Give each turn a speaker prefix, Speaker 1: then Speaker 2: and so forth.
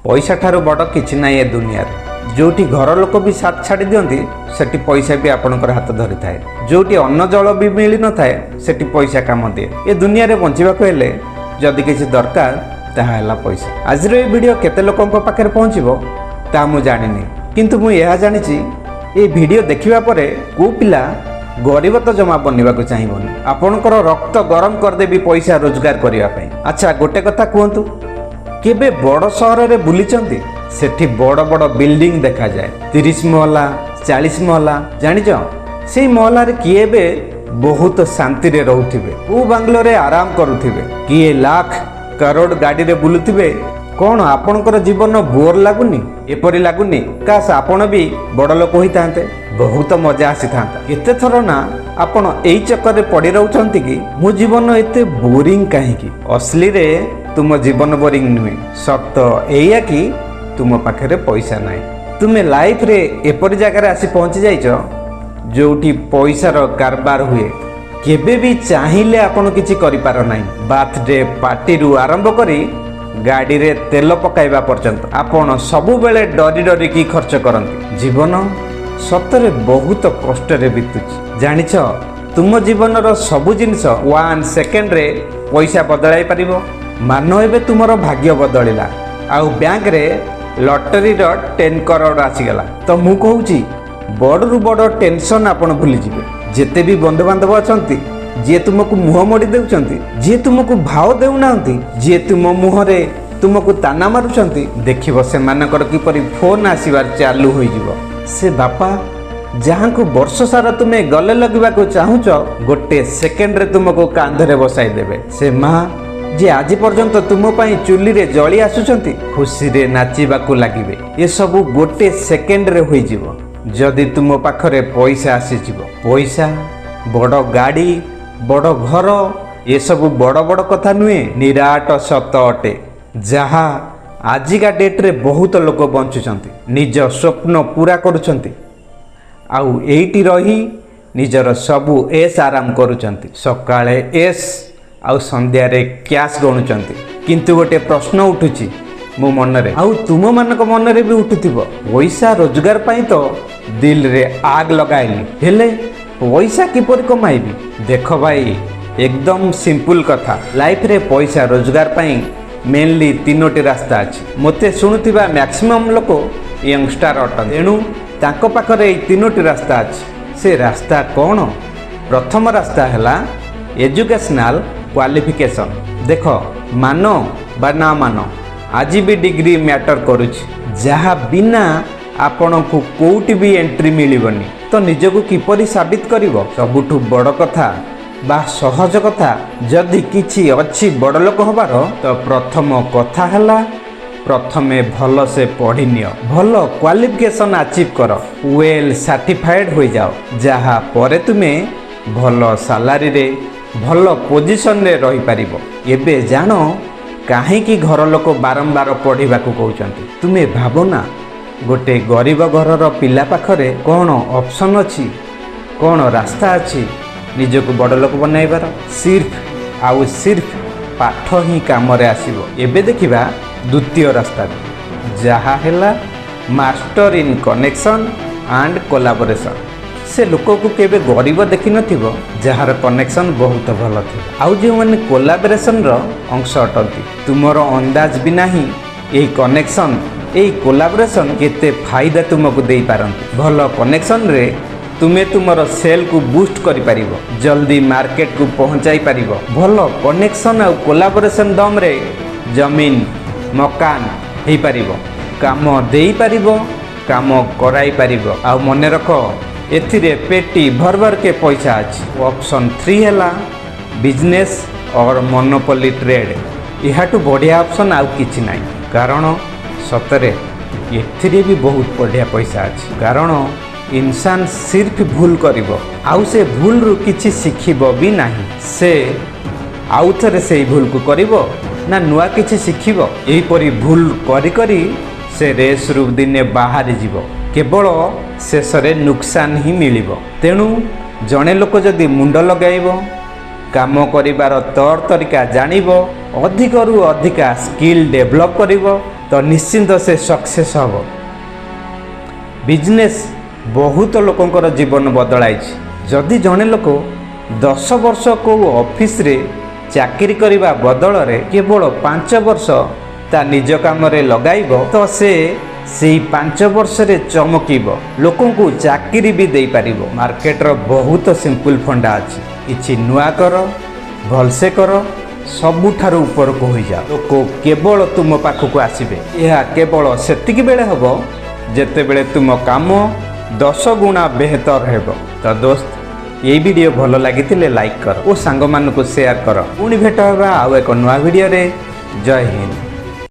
Speaker 1: पैसा ठारू बड़ किछि ना ए दुनिया जोटी घर लोक भी साथ छाड़ी दियंती सेठी पैसा भी आपणकर हाथ धरी थाए जोटी अन्न जल भी मिली न थाए सेठी पैसा काम दिए ए दुनिया रे बंचिबाको हेले जदि किछि दरकार ताहा हैला पैसा। आज रे वीडियो केते लोकंक पाखरे पहुंचीबो ता मु जानिनी किंतु मु यह जानिछि ए वीडियो देखिबा परे को पिला गरीब तो जमा बनवाक चाहिए आपणकर रक्त गरम करदेवी पैसा रोजगार करने। अच्छा गोटे कथा कहतु केबे बड़ सहर में बुलीचंती सेठी बड़ बड़ बिल्डिंग देखा जाए 30 महला 40 महला जानिच से महला रे किए बे बहुत शांति रे रहउथिबे वो बांग्लोर आराम करुथिबे किए लाख करोड़ गाड़ी रे बुलुथिबे। कौन आपणकर जीवन बोर लगुनि एपरी लगुनि काश आपण भी बड़ लोक होता बहुत मजा आसी था केते थर ना आपण एई चक्कर रे पड़ी रहउछंती कि मो जीवन एते बोरिंग कहीं असली रे तुम जीवन बोरिंग नुहे सत एया कि तुम पाखरे पैसा नाही तुमे लाइफ रे एपरी जगह रे आसी पहुंची जाइछ जोठी पैसा रो कारबार हुए केबे भी चाहिए आपण किछि करि पार नाही बर्थडे पार्टी रु आरंभ करी गाड़ी रे तेल पकाइबा पर्यंत आपण सबु बेले डरी डरी की खर्च करंती जीवन सतरे बहुत कष्ट रे बीतुची जानिछ तुम जीवन रो सबु जिंस 1 सेकेंड रे पैसा बदलाई परिबो मानो एबे तुमरो भाग्य बदलिला आउ बैंक रे लॉटरी रो 10 करोड़ आसी गला तो मु कहूची बड़ रु बड़ टेंशन आपण भूली जिवे जेते भी बंधु बांधव अछंती जे तुमको मुह मोड़ी देउचंती जे तुमको भाव देउनांती जे तुम मुहरे तुमको ताना मारुचंती देखिबो से मानकर किपरि फोन आसीबार चालू होई जिवो से बापा जहाँ को वर्ष सारा तुम्हें गले लगवा को चाहूच गोटे सेकेंड रे तुमको कांधरे बसाई देबे से माँ जे आज पर्यंत तुम पाई चुली रे जली आसुचंती खुशी रे नाचिबाकू लागिबे ये सब गोटे सेकेंड रे होई जिवो जदि तुम पाखरे पैसा आसी जिवो पैसा बड़ गाड़ी बड़ घर ये सब बड़ बड़ कथा नुहे निराट सत अटे जहा आजिका डेट रे बहुत लोक बंचुचंती निज स्वप्न पूरा करुचंती आउ एइटी रही निजर सबु एस आराम करुचंती सकाळे एस आउ संध्या रे कैश गणुचंती किंतु गोटे प्रश्न उठुची मो मन रे आउ तुम मानक मन रे भी उठुथिबो पैसा रोजगार पाई तो दिल रे आग लगाइली हेले पैसा किपर कमाइबी देख भाई एकदम सिंपल कथा लाइफ रे पैसा रोजगार पाई मेनली तीनोटी रास्ता अच्छी मते शुणुथिबा मैक्सिमम लोक यंगस्टर अटन तेणु तांको पाखरे तीनोटी रास्ता अच्छी से रास्ता कौन प्रथम रास्ता है एजुकेशनल क्वालिफिकेशन देख मानो बा ना मानो आज भी डिग्री मैटर करुछि जहा बिना आपण को कोउटी भी एंट्री मिलबनी तो निजको किपरि साबित करिवो सबुठु बड़ कथा बा सहज कथा जदि किछि अच्छी बड़ लोक हबार तो प्रथम कथा हला प्रथमे भल से पढ़ी नियो भल क्वालिफिकेशन अचीव कर वेल सर्टिफाइड हो जाओ जहा परे तुमे भल सैलरी रे भल पोजीशन रे रही पारिबो एबे जानो काहे कि घर लोक बारंबार पढ़िबा को कहउचंती तुमे भाबो ना गोटे गरीब घरर पिला पाखरे कौन ऑप्शन अच्छी कौन रास्ता अच्छी निजको बड़ लोक बनइबार सिर्फ आउ सिर्फ पाठ ही काम रे आसीबो एबे देखिबा द्वितीय रास्ता जहा हैला master in connection and collaboration से लोक को केबे गरीब देखि नथिबो जहार कनेक्शन बहुत भल थिबो आउ जे माने कोलाबोरेशन रो अंश अटंती तुमरो अंदाज भी नाही एही कनेक्शन एही कोलाबोरेशन केते फायदा तुमको देई पारंती भल कनेक्शन रे तुमे तुमर सेल को बूस्ट करि पारिबो जल्दी मार्केट को पहुंचाई पारिबो भल कनेक्शन आ कोलाबोरेशन दम रे जमीन मकान हे पारिबो काम देई पारिबो काम कराई पारिबो आ मने रखो एथिरे पेटी भर भर के पैसा अछि। ऑप्शन 3 हैला बिजनेस और मोनोपोली ट्रेड इहाटू बढ़िया ऑप्शन आउ किछि नाही कारण सतरे एथिरे भी बहुत बढ़िया पैसा अछि कारण इंसान सिर्फ भूल करिबो आउ से भूल रु किछि सिखिबो भी नाही से आउ थरे से भूल को करिबो ना नुआ किछि सिखिबो एही परी भूल करी करी से रेस रु दिने बाहर जीवो केवल शेष रे नुकसान ही मिलिबो तेणु जणे लोक जदि मुंड लगाइबो काम करिवार तौर तरीका जानिबो अधिक रु अधिक स्किल डेभलप करिबो तो निश्चिंत से सक्सेस हम। बिजनेस बहुत लोकंर जीवन बदलाई। जदि जड़े लोक 10 वर्ष को ऑफिस रे चाकरी करने बदल रे केवल 5 वर्ष ता निज काम लगाइब तो से 5 वर्ष रे चमकीब, लोकों को चाकरी भी दे पारिबो। मार्केट रो बहुत सिंपल फंडा अच्छी, किछि नुआ कर भलसे कर सबुठारु ऊपर को हो जा, लोक केवल तुम पाखक आसबे। यह केवल सेतिक बेले हबो जेते बेले तुम काम 10 गुणा बेहतर हेबो। तो दोस्त ये वीडियो भल लगी लाइक कर और सांग मानक शेयर कर। पुणी भेट होगा आउ एक नुआ वीडियो रे। जय हिंद।